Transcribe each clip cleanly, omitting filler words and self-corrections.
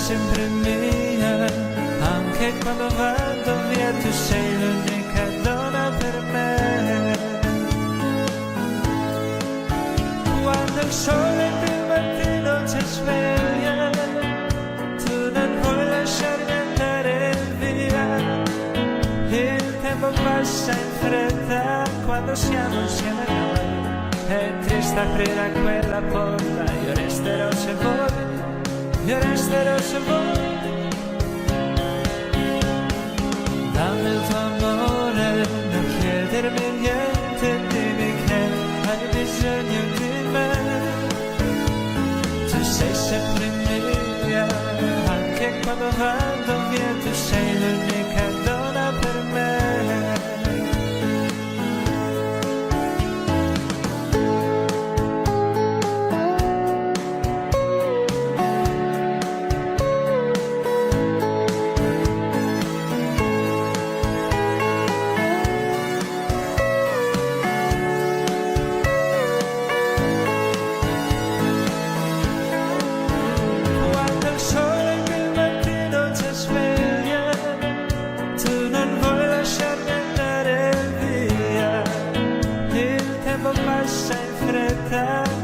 sempre mia, anche quando vado via tu sei l'unica donna per me. Quando il sole del mattino ci sveglia, tu non vuoi lasciarmi andare via. Il tempo passa in fretta quando siamo insieme noi. È triste aprire quella porta, io resterò se vuoi, io resterò se vuoi. Dammi il tuo amore, non chiedermi niente, dimmi che hai bisogno di me. Tu sei sempre mia, anche quando vado via, tu sei l'unica donna per me.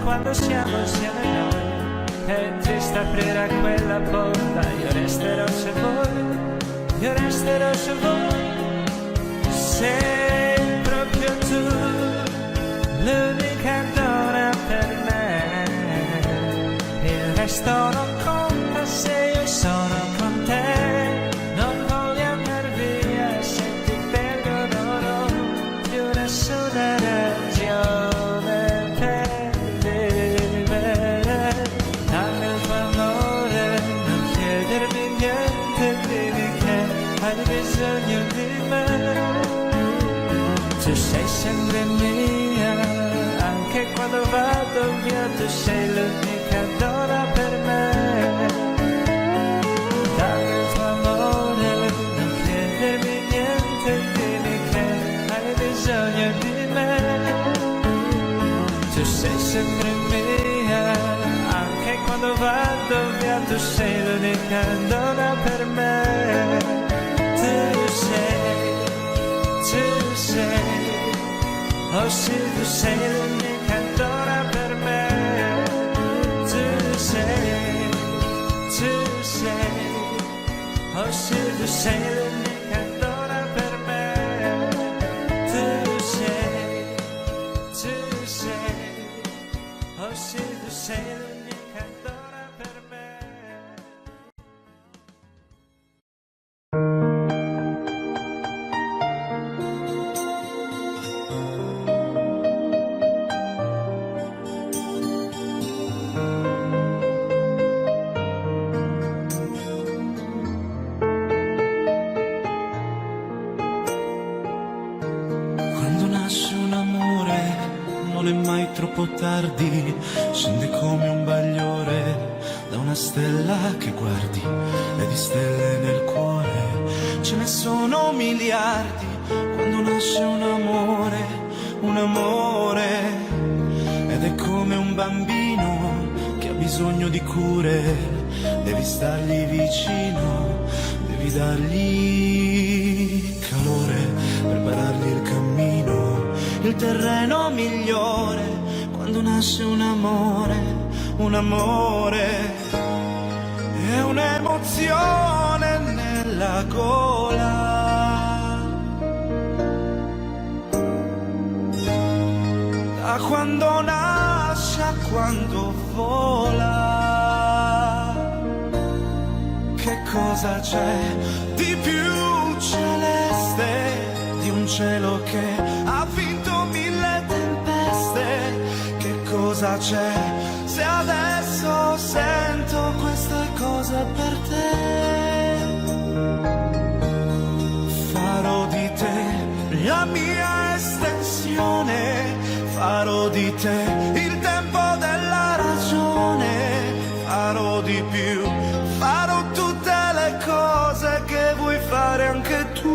Quando siamo insieme noi, è triste aprire quella porta, io resterò se vuoi, io resterò se vuoi. Sei proprio tu l'unica donna per me, il resto non conta se io sono con te. Non voglio andare via, se ti perdo non ho più nessuna ragione. Hai bisogno di me, tu sei sempre mia, anche quando vado via, tu sei l'unica donna per me. Dammi il tuo amore, non chiedermi niente, dimmi che hai bisogno di me. Tu sei sempre mia, anche quando vado via, tu sei l'unica donna per me. Tu sei, oh sì, tu sei l'unica donna per me. Tu sei, oh sì, tu sei l'unica donna per me. Tu sei, oh sì, tu sei l'unica donna per me. Troppo tardi, scende come un bagliore da una stella che guardi, e di stelle nel cuore ce ne sono miliardi. Quando nasce un amore, ed è come un bambino che ha bisogno di cure. Devi stargli vicino, devi dargli calore, preparargli il cammino, il terreno migliore. Quando nasce un amore è un'emozione nella gola. Da quando nasce a quando vola, che cosa c'è di più celeste di un cielo che ha vinto 1000 tempeste? Cosa c'è se adesso sento questa cosa per te? Farò di te la mia estensione, farò di te il tempo della ragione, farò di più, farò tutte le cose che vuoi fare anche tu.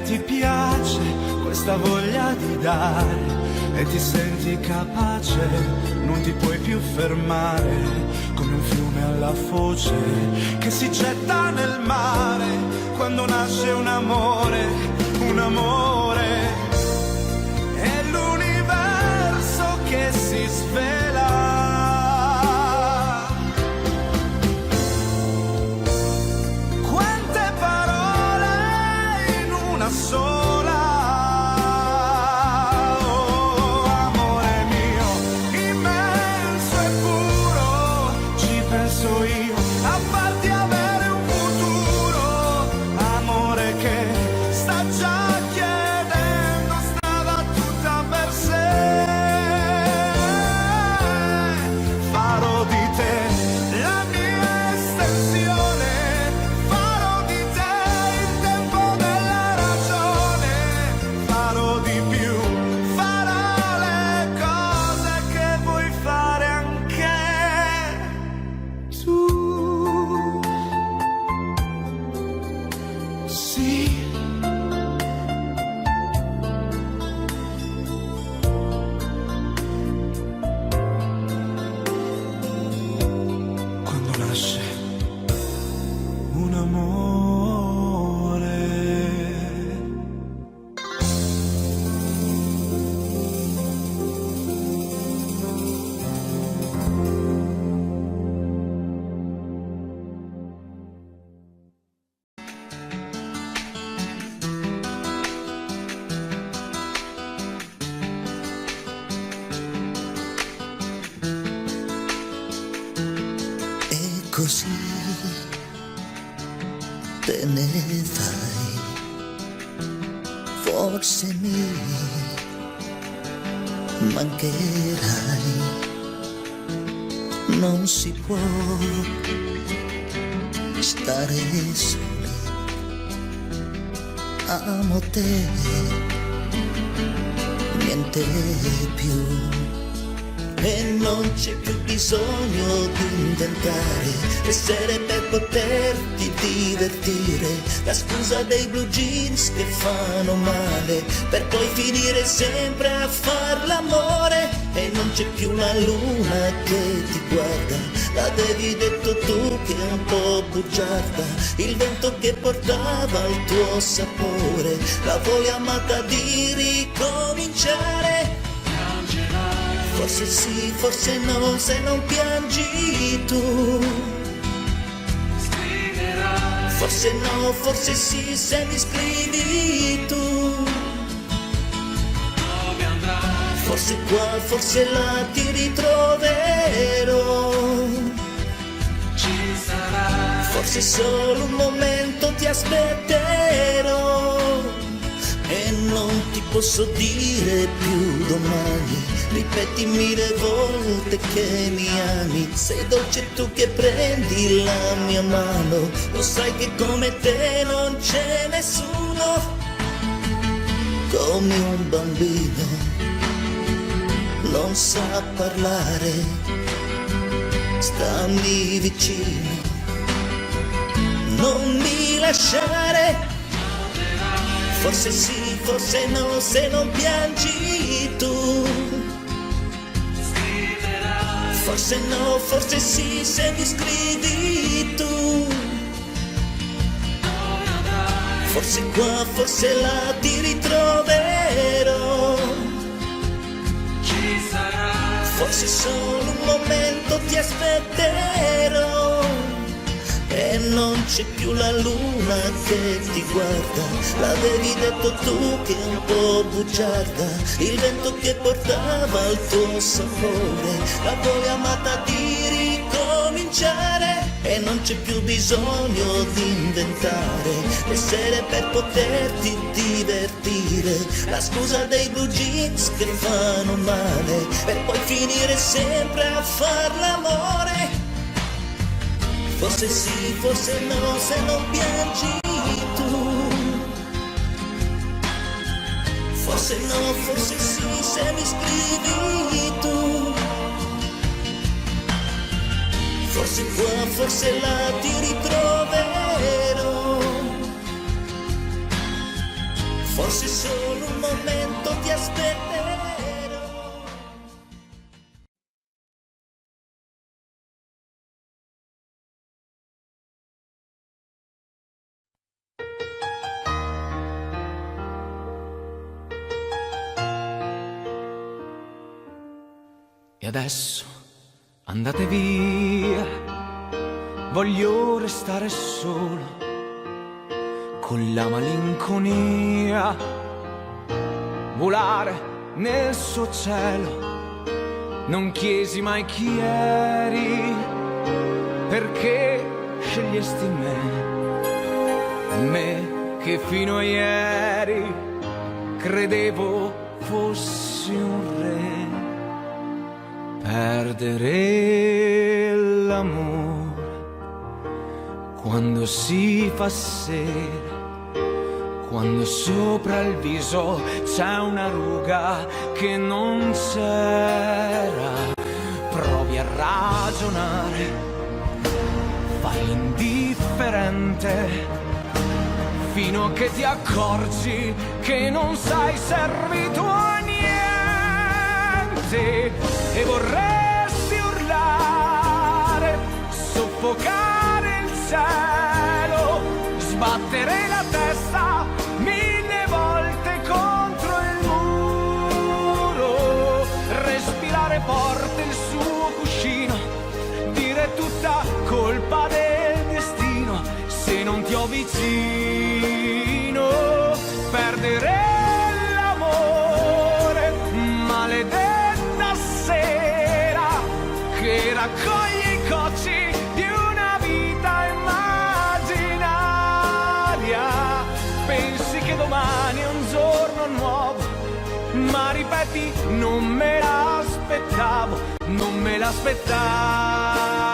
ti piace questa voglia di dare e ti senti capace, non ti puoi più fermare, come un fiume alla foce che si getta nel mare quando nasce un amore, un amore. È l'universo che si svela. Quante parole in una sola. Oh, amore mio, immenso e puro, ci penso io a farti avere un futuro. Amore che sta già chiedendo strada tutta per sé. Farò di te la mia estensione, farò di te il tempo della ragione, farò di più, farò le cose che vuoi fare anche tu. Sì. Quando nasce un amore. E così te ne vai, forse mi mancherai, non si può stare soli, amo te, niente più. E non c'è più bisogno di inventare essere per poterti divertire, la scusa dei blue jeans che fanno male per poi finire sempre a far l'amore. E non c'è più la luna che ti guarda, l'avevi detto tu che è un po' bugiarda, il vento che portava il tuo sapore, la voglia amata di ricominciare. Forse sì, forse no, se non piangi tu. Forse no, forse sì, se mi scrivi tu. Forse qua, forse là ti ritroverò. Forse solo un momento ti aspetterò. E non ti posso dire più domani, ripeti mille volte che mi ami. Sei dolce tu che prendi la mia mano, lo sai che come te non c'è nessuno. Come un bambino non sa parlare, stammi vicino, non mi lasciare. Forse sì, forse no, se non piangi tu. Forse no, forse sì, se mi scrivi tu. Forse qua, forse là ti ritroverò. Forse solo un momento ti aspetterò. E non c'è più la luna che ti guarda, l'avevi detto tu che è un po' bugiarda, il vento che portava il tuo sapore, la voglia amata di ricominciare. E non c'è più bisogno di inventare essere per poterti divertire, la scusa dei blue jeans che fanno male per poi finire sempre a far l'amore. Forse sì, forse no, se non piangi tu. Forse no, forse sì, se mi scrivi tu. Forse qua, forse là ti ritroverò. E adesso andate via, voglio restare solo con la malinconia, volare nel suo cielo. Non chiesi mai chi eri, perché scegliesti me che fino a ieri credevo fossi un re. Perdere l'amore quando si fa sera, quando sopra il viso c'è una ruga che non c'era. Provi a ragionare, fai l'indifferente, fino a che ti accorgi che non sei servito a niente. E vorresti urlare, soffocare il cielo, sbattere la testa 1000 volte contro il muro, respirare forte il suo cuscino, dire tutta colpa del destino se non ti ho vicino. Perdere l'amore, maledetta sera che raccoglie i cocci di una vita immaginaria. Pensi che domani è un giorno nuovo, ma ripeti non me l'aspettavo, non me l'aspettavo.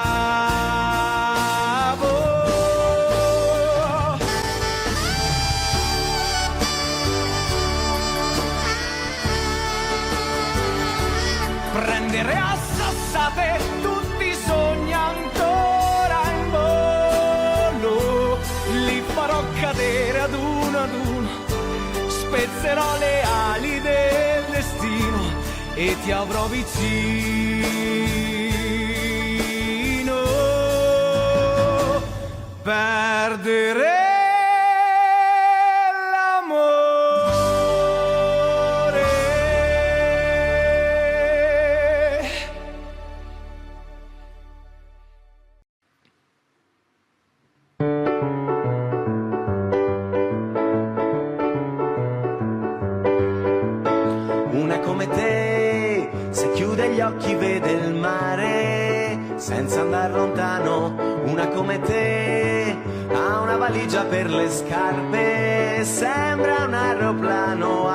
Prendere a sassate tutti i sogni ancora in volo, li farò cadere ad uno, spezzerò le ali del destino e ti avrò vicino. Perdere occhi vede il mare senza andare lontano. Una come te ha una valigia per le scarpe, sembra un aeroplano.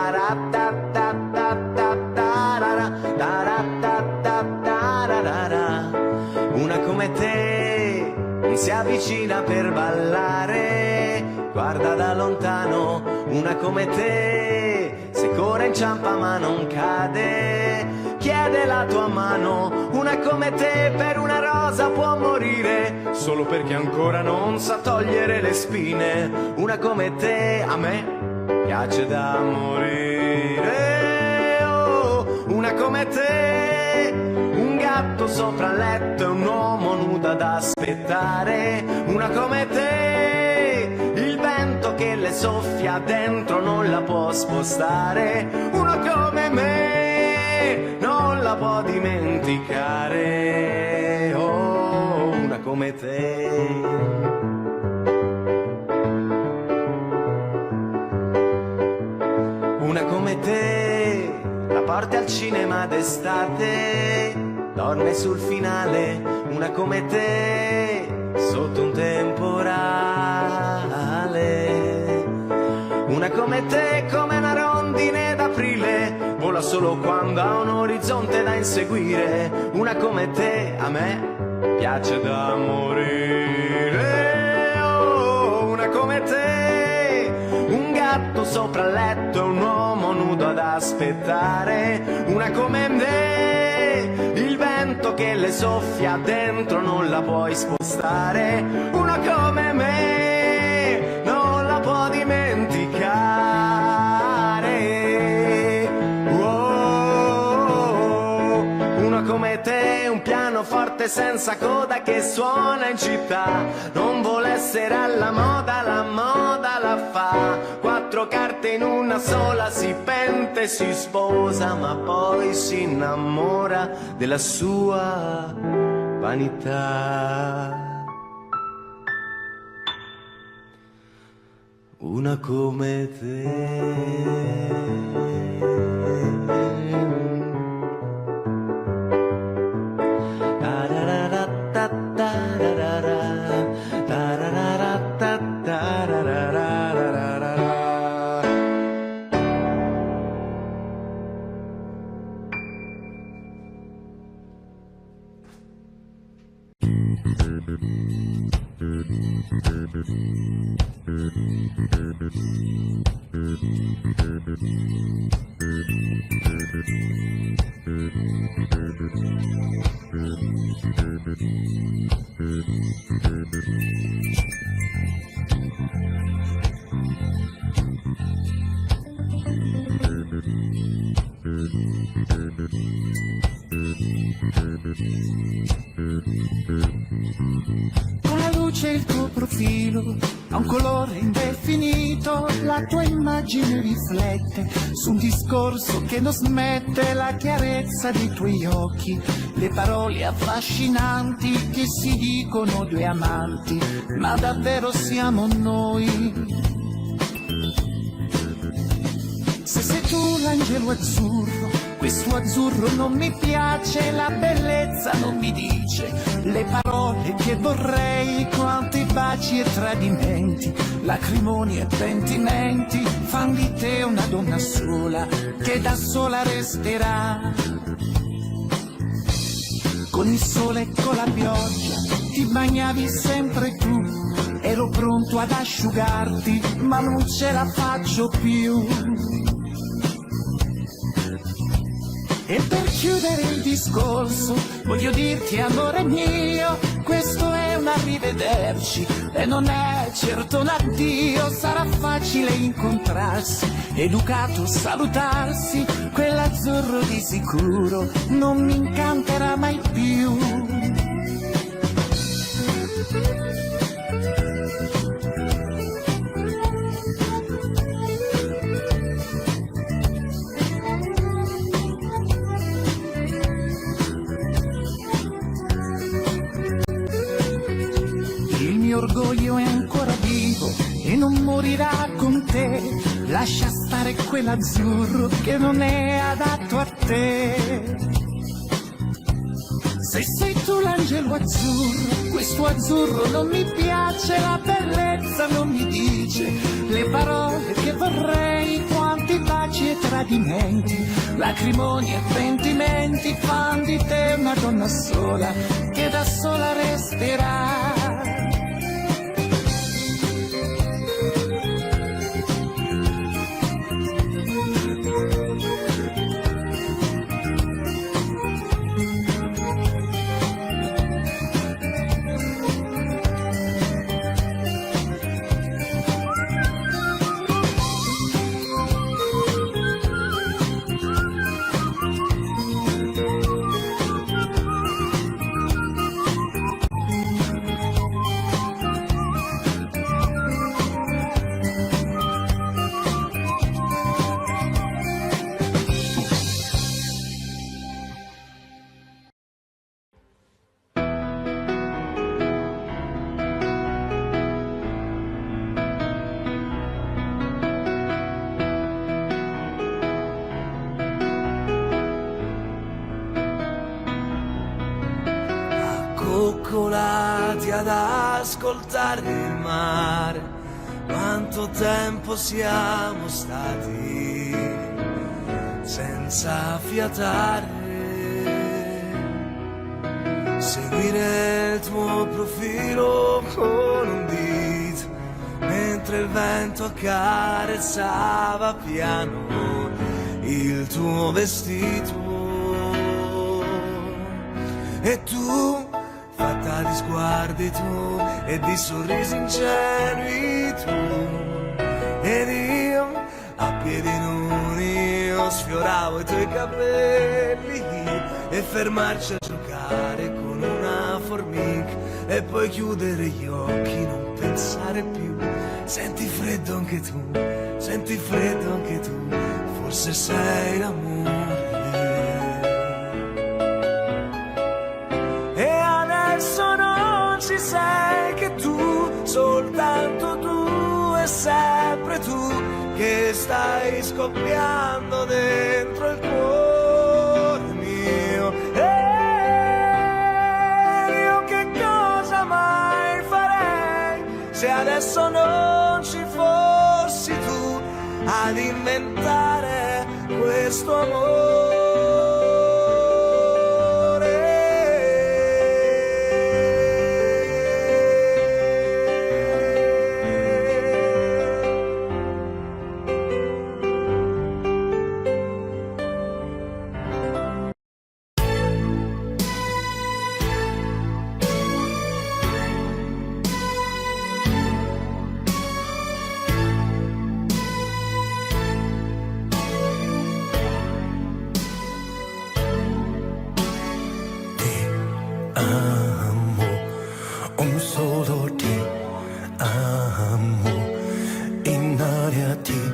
Una come te si avvicina per ballare, guarda da lontano. Una come te se corre inciampa ma non cade, chiede la tua mano. Una come te per una rosa può morire solo perché ancora non sa togliere le spine. Una come te a me piace da morire. Oh, una come te, un gatto sopra il letto e un uomo nudo ad aspettare. Una come te, il vento che le soffia dentro non la può spostare. Una come me non la può dimenticare. Oh, una come te. Una come te la porti al cinema d'estate, dorme sul finale. Una come te sotto un temporale. Una come te come una rondine d'aprile, vola solo quando ha un orizzonte da inseguire. Una come te a me piace da morire. Oh, una come te, un gatto sopra il letto e un uomo nudo ad aspettare. Una come me, il vento che le soffia dentro non la puoi spostare. Una come me non la può dimenticare. Oh, una come te, un pianoforte senza coda che suona in città. Non vuole essere alla moda, la moda, la fa, 4 carte in una sola, si pente, si sposa, ma poi si innamora della sua vanità. Una come te. Con la luce il tuo profilo ha un colore indefinito, la tua immagine riflette su un discorso che non smette, la chiarezza dei tuoi occhi, le parole affascinanti che si dicono due amanti, ma davvero siamo noi? Se sei tu l'angelo azzurro, questo azzurro non mi piace, la bellezza non mi dice le parole che vorrei, quanti baci e tradimenti, lacrimoni e pentimenti fan di te una donna sola che da sola resterà. Con il sole e con la pioggia ti bagnavi sempre tu, ero pronto ad asciugarti ma non ce la faccio più. E per chiudere il discorso voglio dirti, amore mio, questo è un arrivederci e non è certo un addio. Sarà facile incontrarsi, educato salutarsi, quell'azzurro di sicuro non mi incanterà mai più. L'orgoglio è ancora vivo e non morirà con te, lascia stare quell'azzurro che non è adatto a te. Se sei tu l'angelo azzurro, questo azzurro non mi piace, la bellezza non mi dice le parole che vorrei, quanti baci e tradimenti, lacrimoni e pentimenti fan di te una donna sola che da sola resterà. Coccolati ad ascoltare il mare, quanto tempo siamo stati senza fiatare, seguire il tuo profilo con un dito, mentre il vento accarezzava piano il tuo vestito. E tu, fatta di sguardi tu e di sorrisi ingenui tu, ed io a piedi nudi io sfioravo i tuoi capelli e fermarci a giocare con una formica e poi chiudere gli occhi, non pensare più senti freddo anche tu, senti freddo anche tu, forse sei l'amore. E adesso non ci sei che tu, soltanto tu e sempre tu, che stai scoppiando dentro il cuore mio. E io che cosa mai farei se adesso non ci fossi tu ad inventare questo amore. Amo, un solo ti amo, in aria ti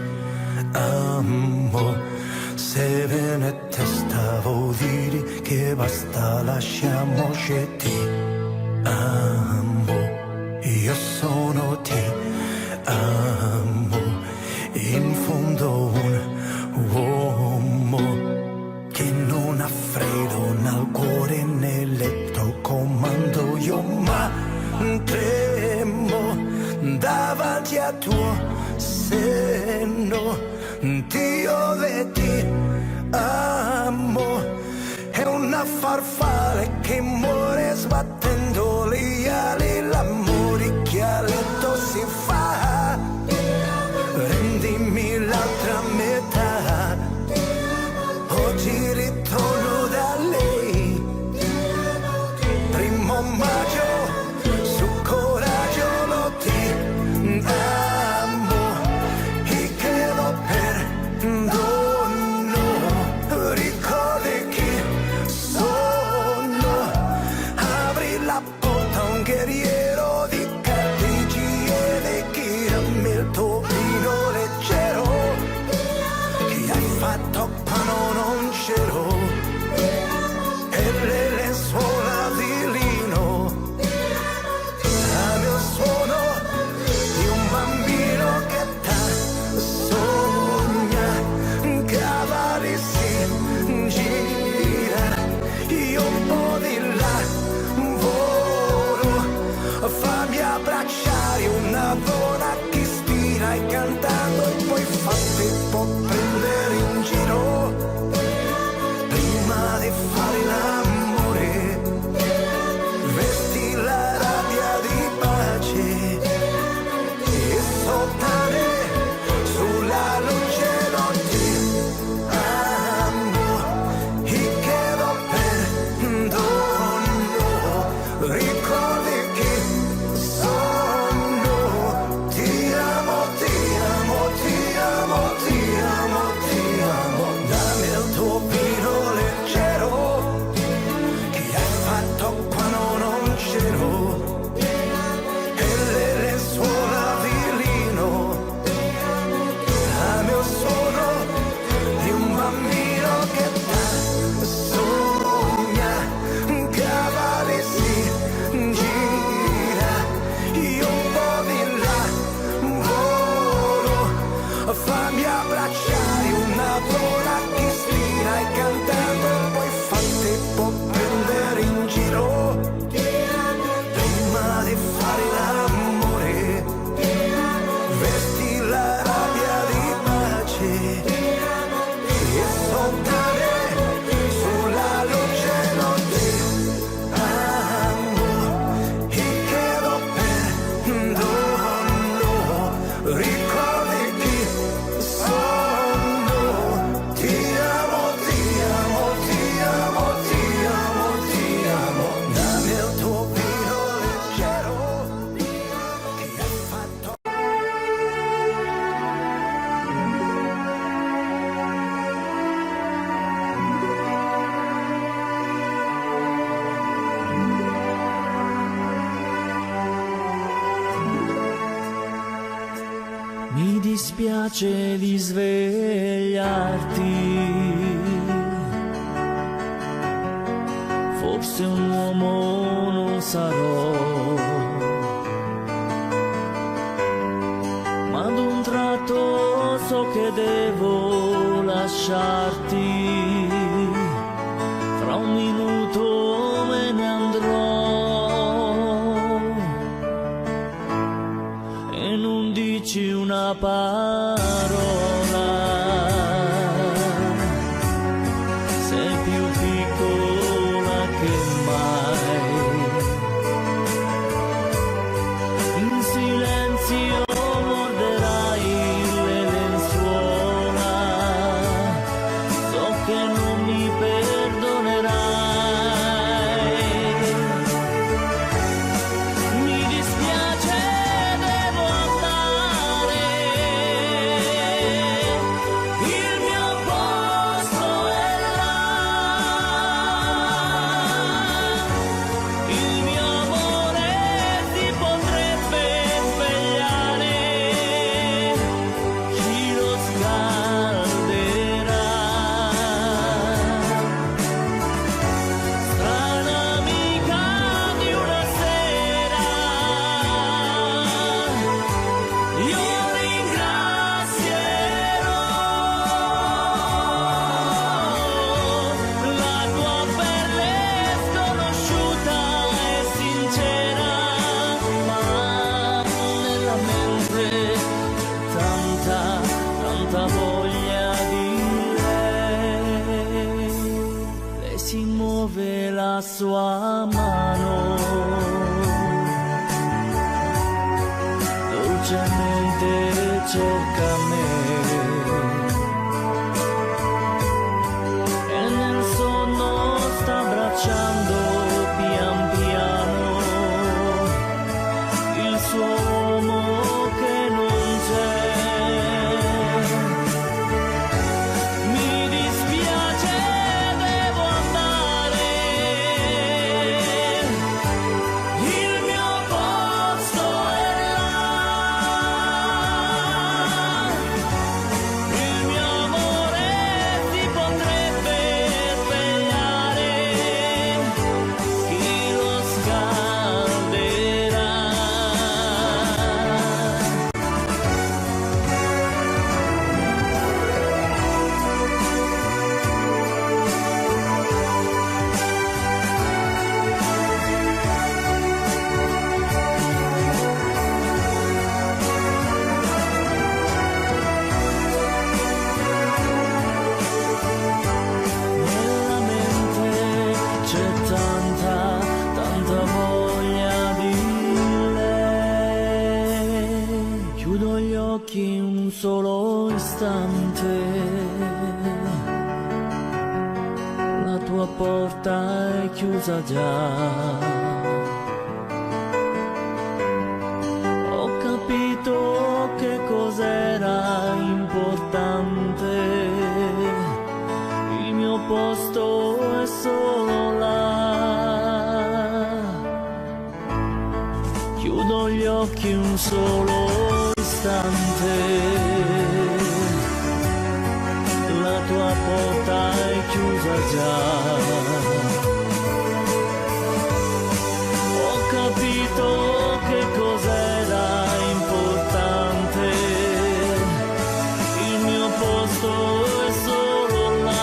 amo. Se viene testa vuol dire che basta, lasciamoci ti amo. Io sono ti amo, in fondo un uomo che non ha freddo nel cuore nel letto, comando io ma tremo davanti a tuo seno. Dio vedi, amo, è una farfalla che muore sbattendo le ali, l'amore che a letto si fa. Rendimi l'altra metà, oggi ritorno da lei. Primo maggio, su coraggio lo ti amo e credo perdono. Ricordi chi sono, apri la porta a un guerriero. Mi dispiace di svegliarti, forse un uomo non sarò, ma ad un tratto so che devo lasciarti, fra un minuto me ne andrò e non dici una parola, sei più piccola che mai, in silenzio morderai le lenzuola, so che non mi perdonerai, mi dispiace, devo andare, il mio posto è là, il mio amore si potrebbe svegliare, chi lo scalderà, strana amica di una sera, io ringrazierò la tua pelle sconosciuta e sincera, ma nella mente tanta voglia di lei. Lei si muove la sua mano, dolcemente cerca me, e nel sonno sta abbracciando pian piano il suo uomo che non c'è. Mi dispiace, devo andare, il mio posto è là, il mio amore si potrebbe svegliare, chi lo scalderà. Nella mente c'è tanta voglia di lei. Chiudo gli occhi un solo istante, la tua porta è chiusa già. Ho capito che cos'era importante, il mio posto è solo là. Chiudo gli occhi un solo istante, la tua porta è chiusa già. Ho capito che cos'era importante, il mio posto è solo là.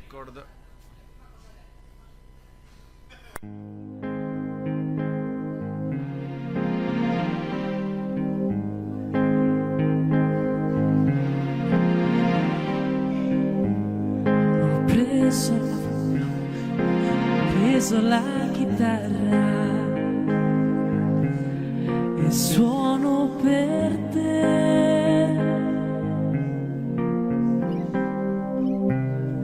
record. Ho preso la chitarra e suono per te.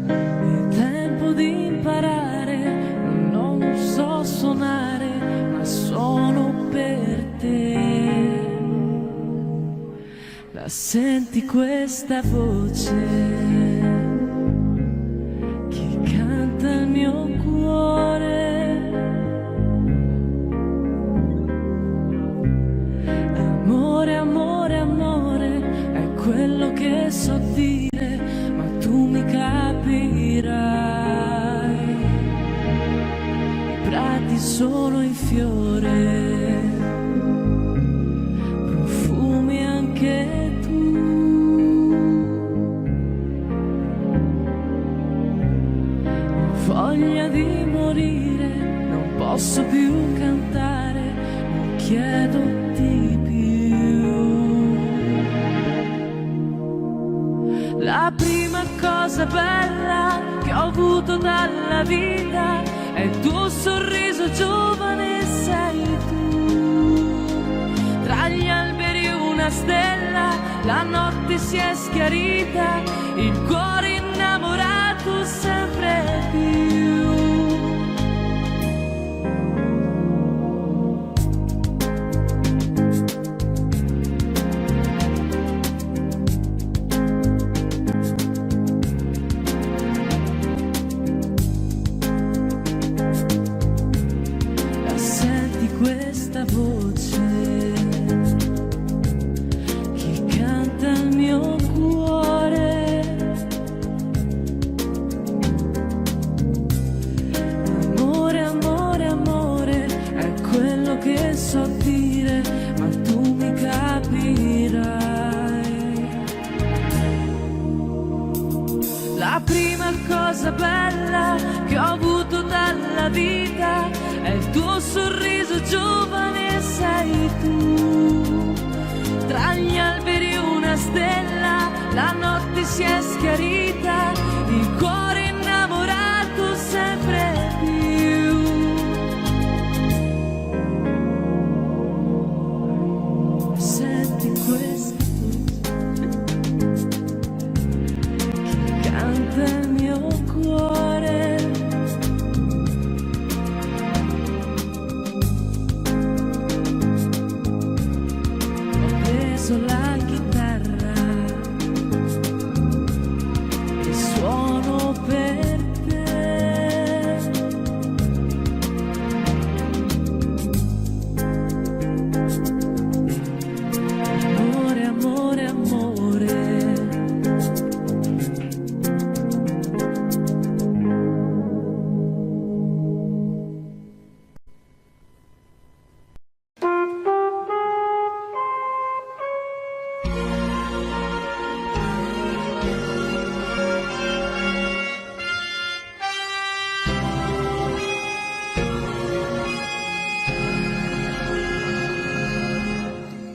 È tempo di imparare, non so suonare, ma suono per te. La senti questa voce? Il mio cuore, amore, amore, amore, è quello che so dire, ma tu mi capirai. I prati sono in fiore, profumi anche tu. Voglia di morire, non posso più cantare, non chiedo di più. La prima cosa bella che ho avuto dalla vita è il tuo sorriso giovane, sei tu. Tra gli alberi una stella, la notte si è schiarita, il cuore innamorato sempre più. La senti questa voce? Chi canta il mio cuore? Amore, amore, amore, è quello che so dire, ma tu mi capirai. La prima cosa bella che ho avuto dalla vita è il tuo sorriso giovane, sei tu. Tra gli alberi una stella, la notte si è schiarita, il cuore innamorato sempre più. Senti questa voce? Chi canta il mio cuore? Ho preso la chitarra e suono per te. Amore, amore, amore.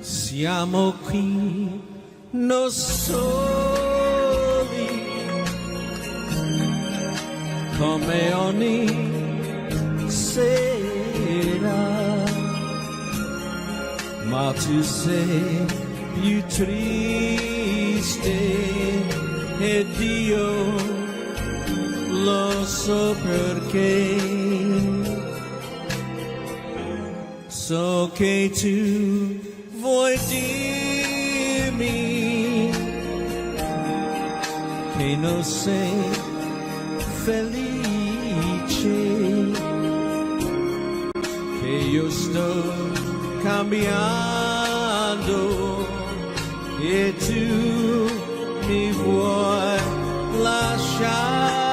Siamo qui, noi soli, come ogni sera, ma tu sei più triste ed io lo so perché. So che tu vuoi dirmi che non sei felice, che io sto cambiando e tu mi vuoi lasciare.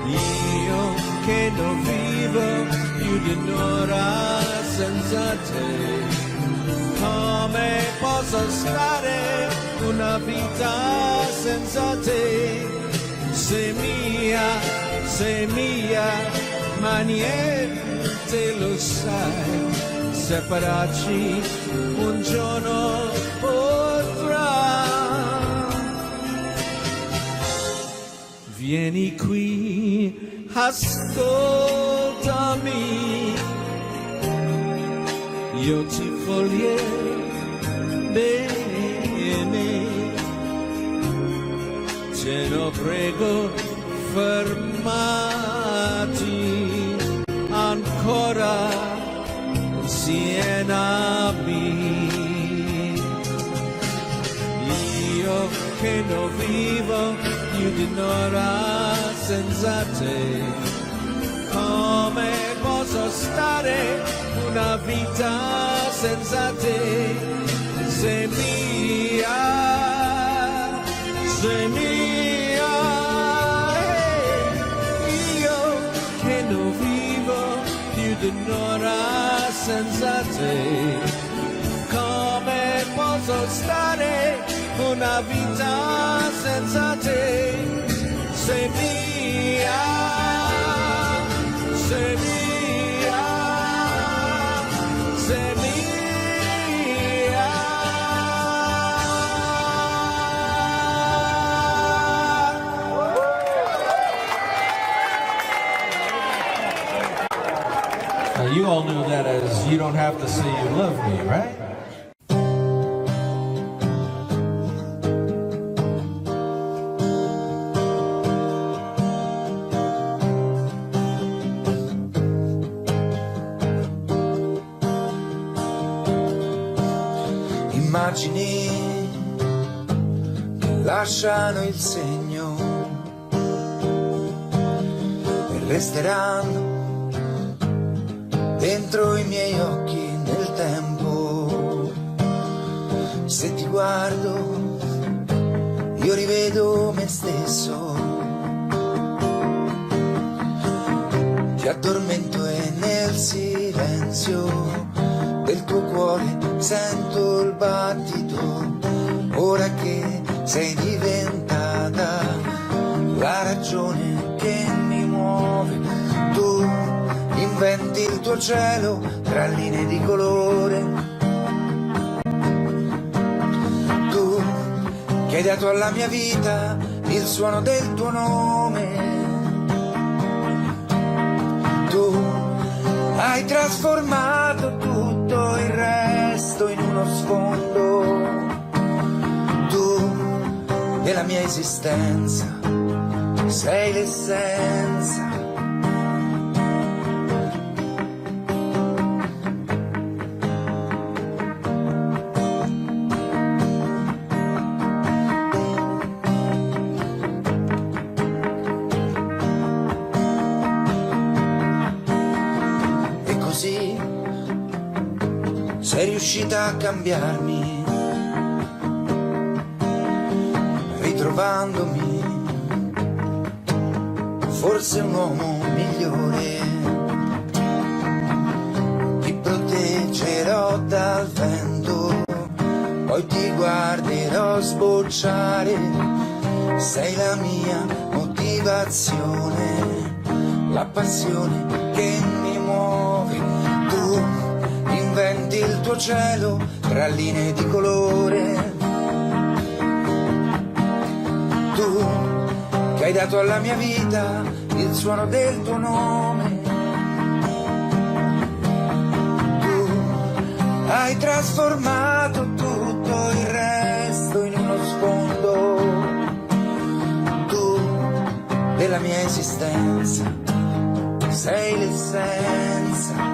Io che non vivo più di un'ora senza te, come posso stare una vita senza te? sei mia, ma niente lo sai, separarci un giorno potrà. Vieni qui, ascoltami, io ti voglio bene, te lo prego, fermati ancora insieme a me. Io che non vivo più di un'ora senza te, come posso stare una vita senza te? Sei mia, sei mia, io che non vivo più di un'ora senza te, come posso stare una vita senza te? Sei mia, sei mia, sei mia. Now you all knew that as "You Don't Have to Say You Love Me," right? Immagini che lasciano il segno e resteranno dentro i miei occhi nel tempo. Se ti guardo io rivedo me stesso, ti addormento e nel silenzio del tuo cuore sento il battito. Ora che sei diventata la ragione che mi muove, tu inventi il tuo cielo tra linee di colore, tu che hai dato alla mia vita il suono del tuo nome, tu hai trasformato tutto il resto in uno sfondo, tu della mia esistenza sei l'essenza. Sei riuscita a cambiarmi, ritrovandomi, forse un uomo migliore. Ti proteggerò dal vento, poi ti guarderò sbocciare. Sei la mia motivazione, la passione che mi muove. Tu inventi il tuo cielo tra linee di colore, tu che hai dato alla mia vita il suono del tuo nome, tu hai trasformato tutto il resto in uno sfondo, tu della mia esistenza sei l'essenza.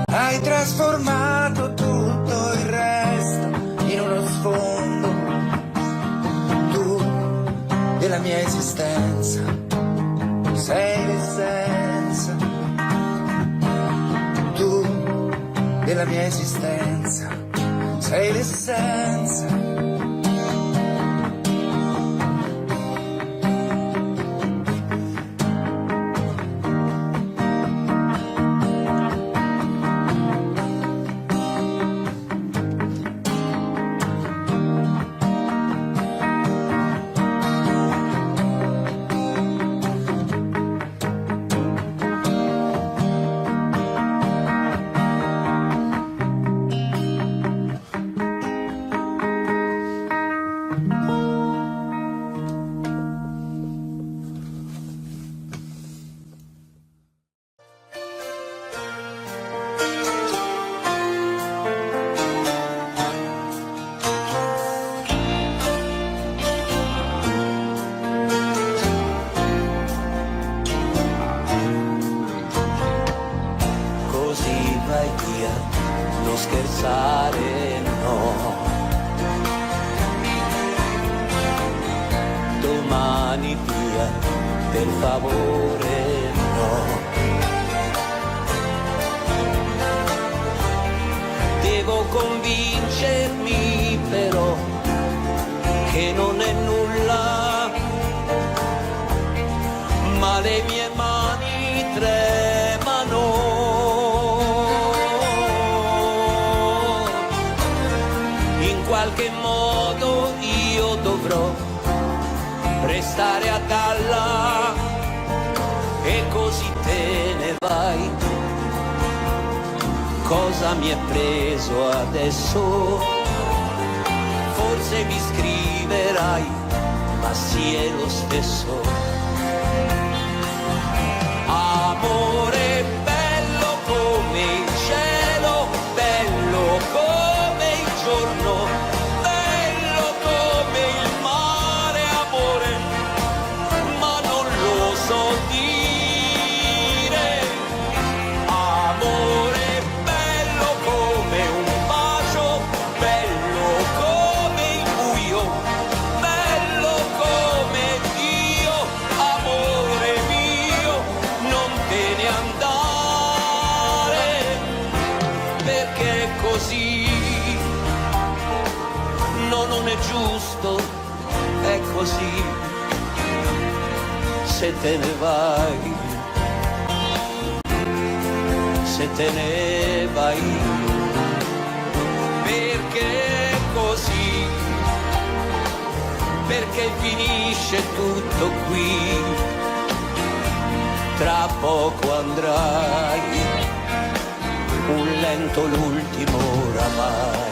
Hai trasformato tutto il resto in uno sfondo, tu della mia esistenza sei l'essenza, tu della mia esistenza sei l'essenza. mani via, per favore no. Devo convincermi però che non è nulla, ma le mie mani tremano. In qualche modo io dovrò restare a galla e così te ne vai. Cosa mi è preso adesso? Forse mi scriverai, ma sì è lo stesso. Amore bello come il cielo, bello come il giorno, bello come il mare, amore, ma non lo so dire. Amore bello come un bacio, bello come il buio, bello come Dio, amore mio, non te ne andare, perché così no, non è giusto, è così, se te ne vai, se te ne vai, perché così, perché finisce tutto qui, tra poco andrai, un lento l'ultimo oramai.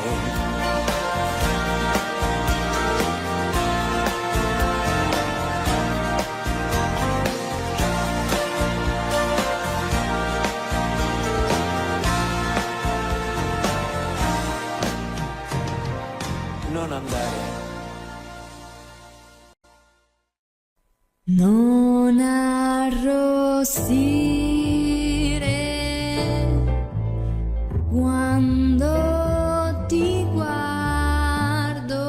Non andare. Non arrossire quando ti guardo,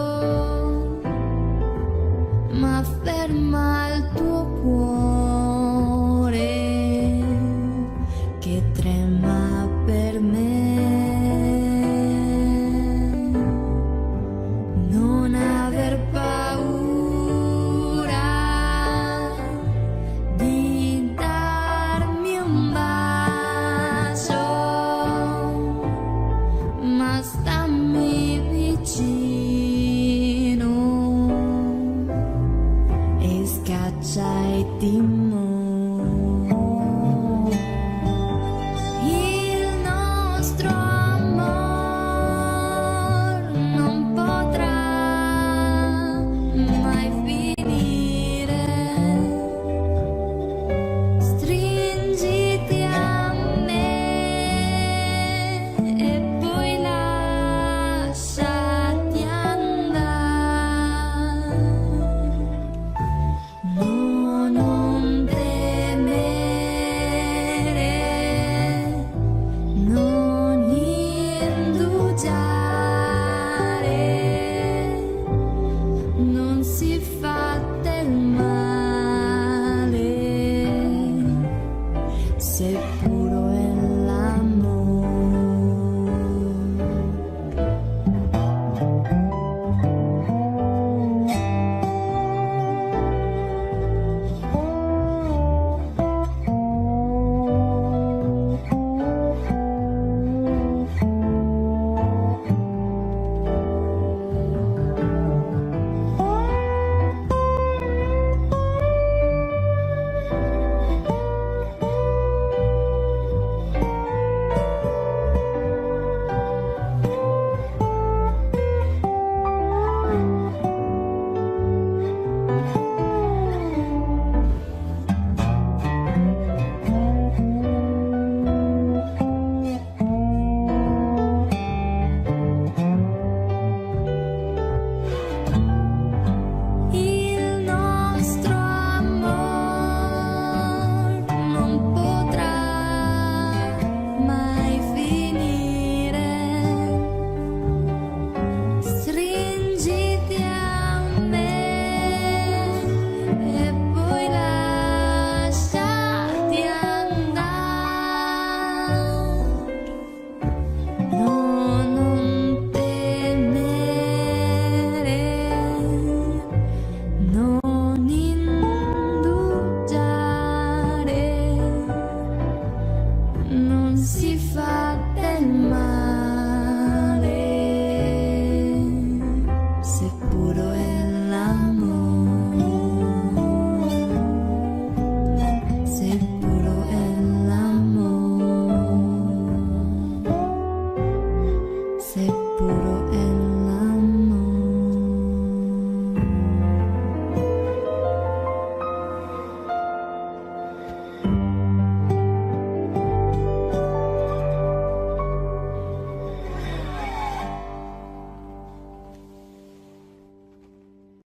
ma ferma il tuo cuore che trema per me. Non aver paura di darmi un bacio, ma stammi vicino e scaccia il timore. Il nostro amor non potrà mai finire. Stringiti a me e poi lasciati andare. No, non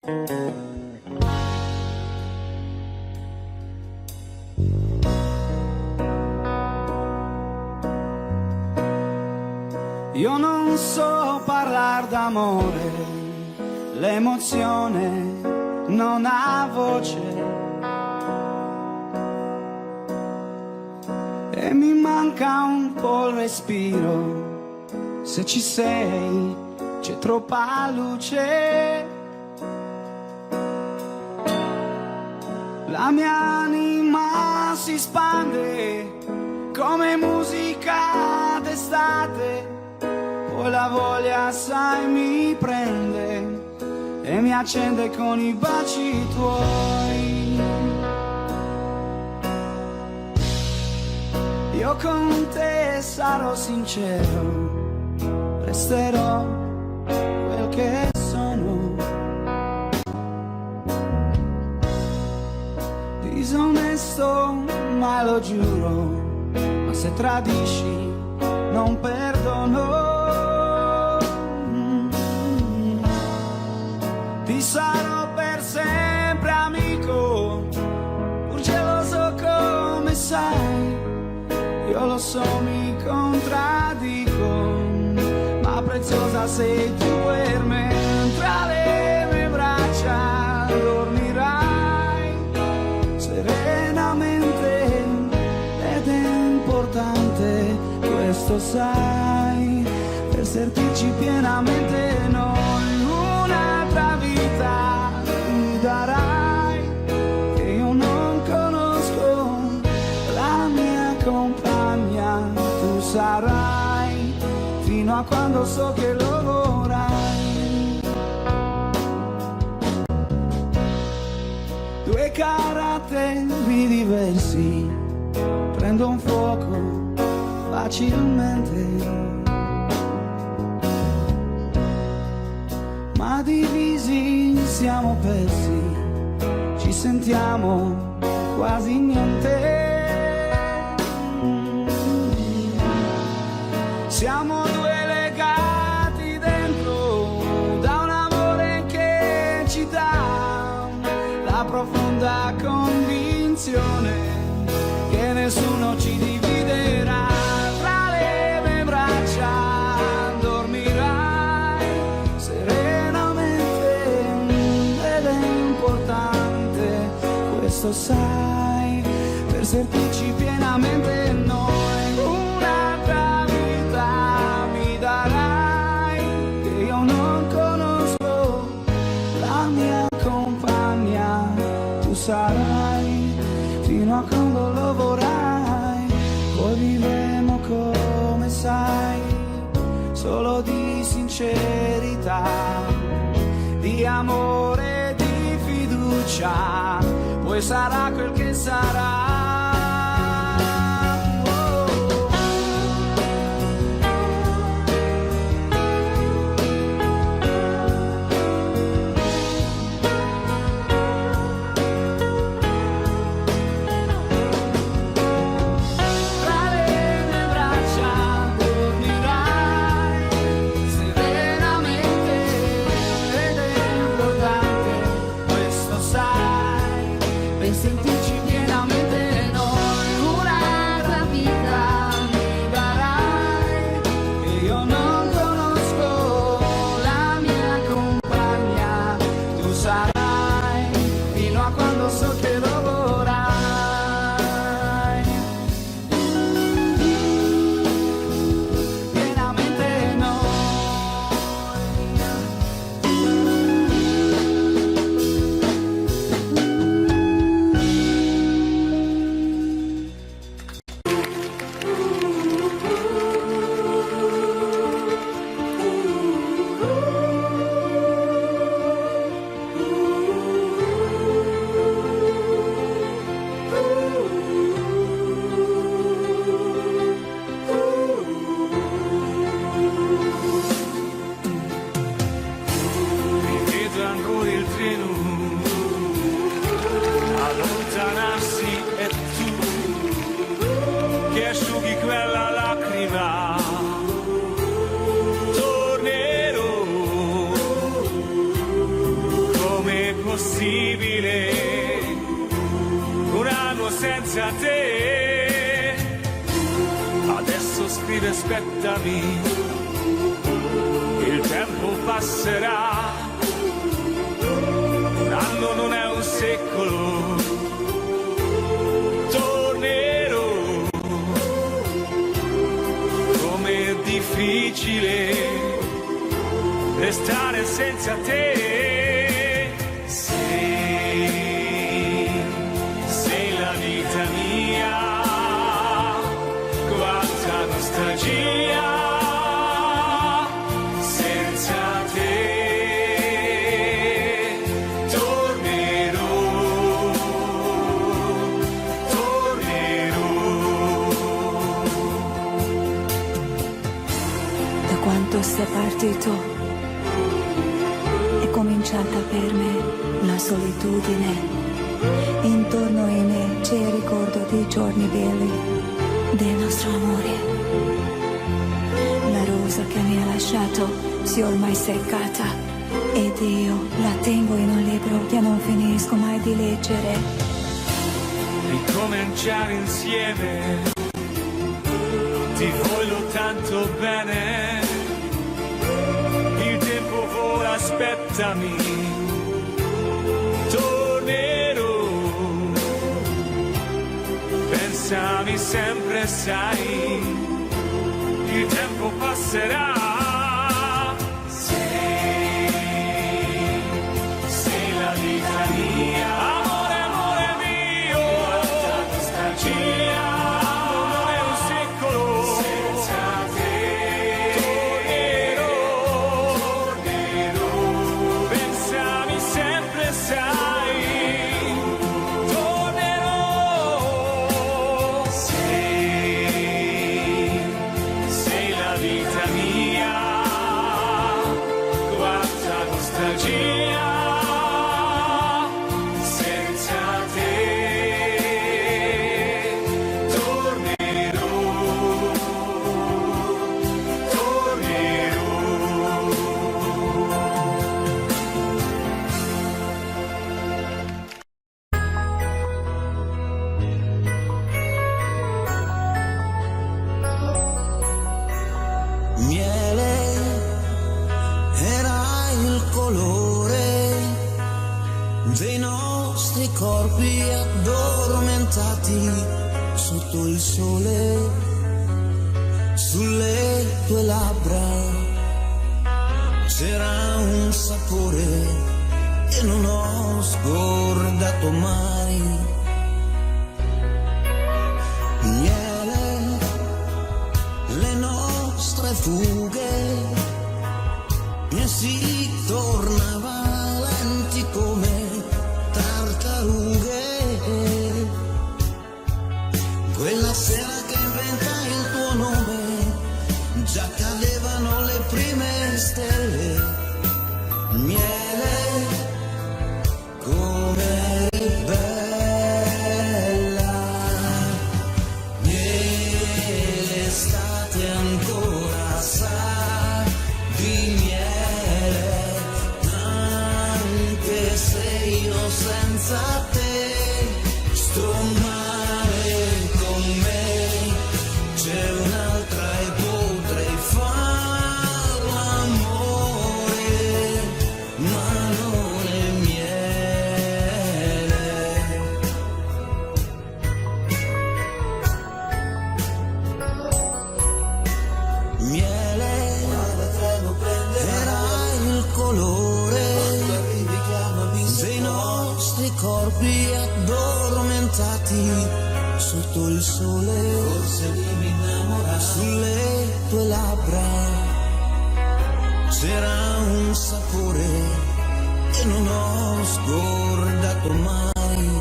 Io non so parlare d'amore, l'emozione non ha voce e mi manca un po' il respiro. Se ci sei c'è troppa luce, la mia anima si spande come musica d'estate. Poi la voglia, sai, mi prende e mi accende con i baci tuoi. Io con te sarò sincero, resterò quel che sono. Disonesto, ma lo giuro, ma se tradisci non perdono. Ti sarò per sempre amico, pur geloso come sai. Io lo so, mi contraddico, ma preziosa sei tu per me. Tra le mie braccia dormirai serenamente ed è importante, questo sai, per sentirci pienamente noi. Un'altra vita mi darai che io non conosco, la mia compagna tu sarai fino a quando so che lo vorrai. Due caratteri diversi prendono fuoco facilmente, ma divisi siamo persi, ci sentiamo quasi niente. Siamo due legati dentro da un amore che ci dà la profonda convinzione che nessuno ci dividerà. Tra le mie braccia dormirai serenamente ed è importante, questo sai, per sentirci pienamente noi. Un'altra vita mi darai che io non conosco, la mia compagna tu sarai fino a quando lo vorrai. Poi vivremo come sai, solo di sincerità, di amore, di fiducia, poi sarà quel che sarà. Sentirci pienamente impossibile un anno senza te. Adesso scrive aspettami, il tempo passerà, un anno non è un secolo, tornerò. Com'è difficile restare senza te. Sei la vita mia, quanta nostalgia. Senza te tornerò. Da quanto sei partito è cominciata per me la solitudine. Intorno a me c'è il ricordo dei giorni belli del nostro amore. La rosa che mi ha lasciato si è ormai seccata ed io la tengo in un libro che non finisco mai di leggere. Ricominciare insieme, ti voglio tanto bene. Il tempo vola, aspettami, tornerò. Pensami sempre, sai, il tempo passerà. Sei la vita mia, amore, amore mio, quanta nostalgia. Non è un secolo senza te. Tornerò. Pensami sempre, sai, tornerò. Sei la vita mia, quanta nostalgia. Senza te tornerò. Miele era il colore dei nostri corpi addormentati sotto il sole, sulle tue labbra c'era un sapore che non ho scordato mai. Miele, le nostre fughe, e si tornava lenti come tartarughe. Quella sera che inventai il tuo nome, già cadevano le prime stelle. Miele, come eri bella. Miele, estate ancora sa di miele, anche se io senza te sto male con me. C'è un'altra e potrei far l'amore, ma non è miele. Miele era il colore dei nostri corpi addormentati sotto il sole. Forse mi innamoravo. Sulle tue labbra c'era un sapore che non ho scordato mai.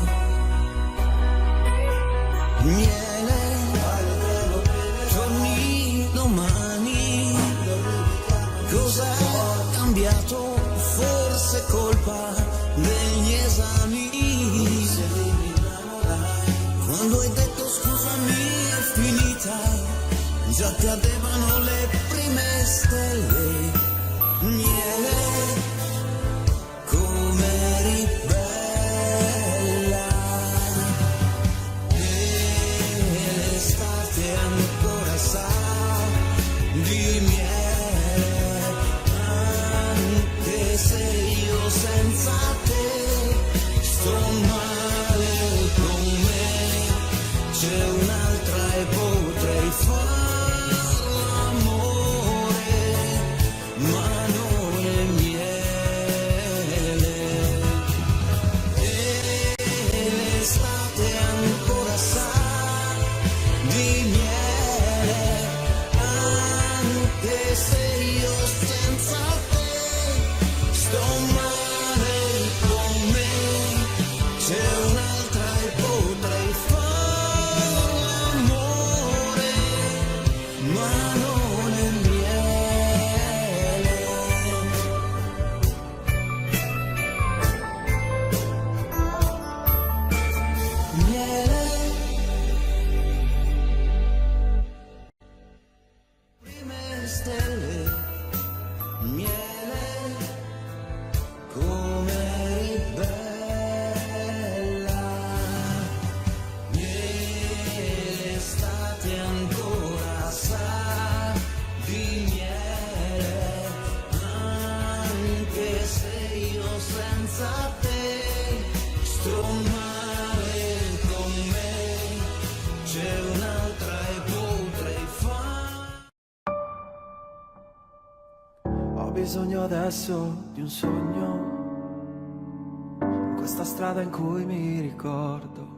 Miele, torni domani. Cos'è cambiato? Forse colpa degli esami. Quando hai detto scusami è finita, già cadevano le prime stelle. Miele, come eri bella. senza te. Sto male con me, c'è un'altra e potrei fare l'amore, ma non è miele. E l'estate ancora sa di miele, anche se io senza te sto male con me. C'è un'altra e potrei fare l'amore, ma non è miele. Miele, prime stelle, miele, come eri bella. Miele, estate ancora sa di miele, anche se io senza te sto male con me. C'è un'altra e potrei fare. Ho bisogno adesso di un sogno, in questa strada in cui mi ricordo.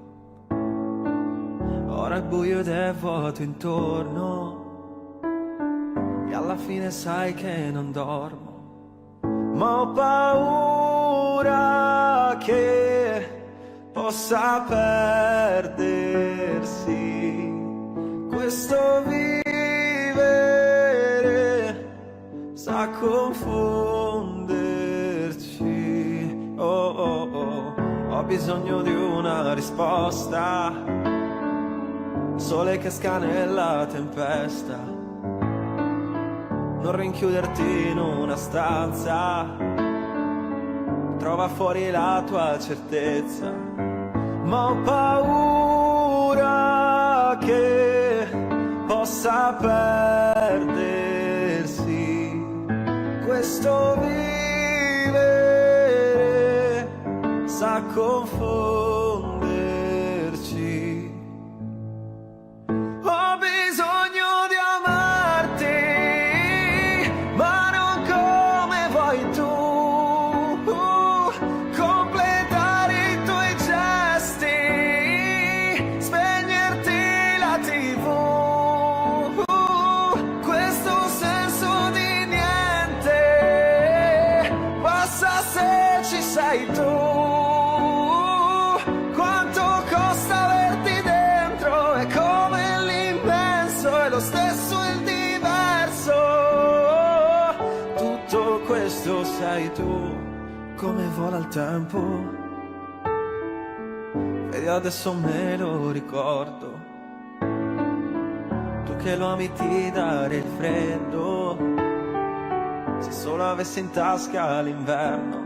Ora è buio ed è vuoto intorno, e alla fine sai che non dormo. Ma ho paura che possa perdersi questo vivere, sa confonderci. Oh, oh, oh. Ho bisogno di una risposta, sole che scana nella tempesta, non rinchiuderti in una stanza, trova fuori la tua certezza. Ma ho paura che possa perdersi questo vivere, sa confonderci. Ho bisogno di amarti, ma non come vuoi tu. Completare i tuoi gesti, spegnerti la TV. Questo senso di niente passa se ci sei tu. Quanto costa averti dentro? È come l'immenso, è lo stesso il diverso. Tutto questo sei tu, come vola il tempo. Vedi adesso me lo ricordo, tu che lo ami ti dare il freddo, se solo avessi in tasca l'inverno.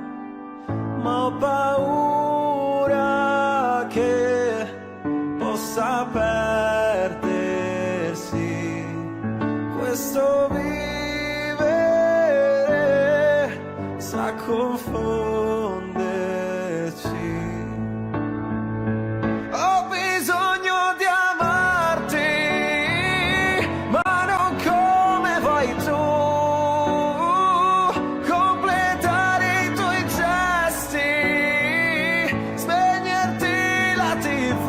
Ma ho paura che possa perdersi questo vivere, sa confonderci. Ho bisogno di amarti, ma non come vuoi tu. Completare i tuoi gesti, spegnerti la TV.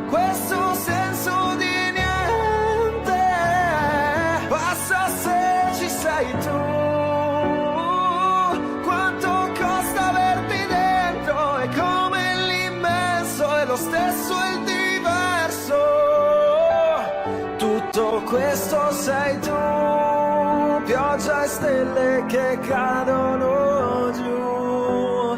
Questo senso di niente passa se ci sei tu. Quanto costa averti dentro? È come l'immenso, è lo stesso il diverso. Tutto questo sei tu, pioggia e stelle che cadono giù.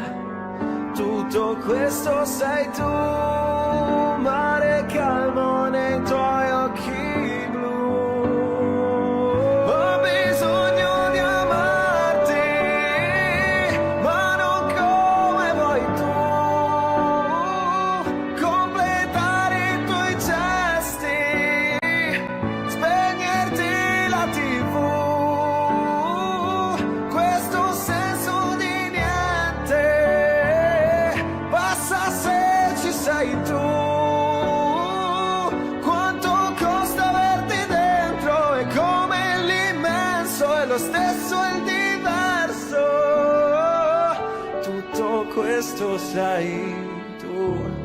Tutto questo sei tu, mare calmo nei tuoi occhi blu. Ho bisogno di amarti, ma non come vuoi tu. Completare i tuoi gesti, spegnerti la TV. Questo senso tutto questo sei tu.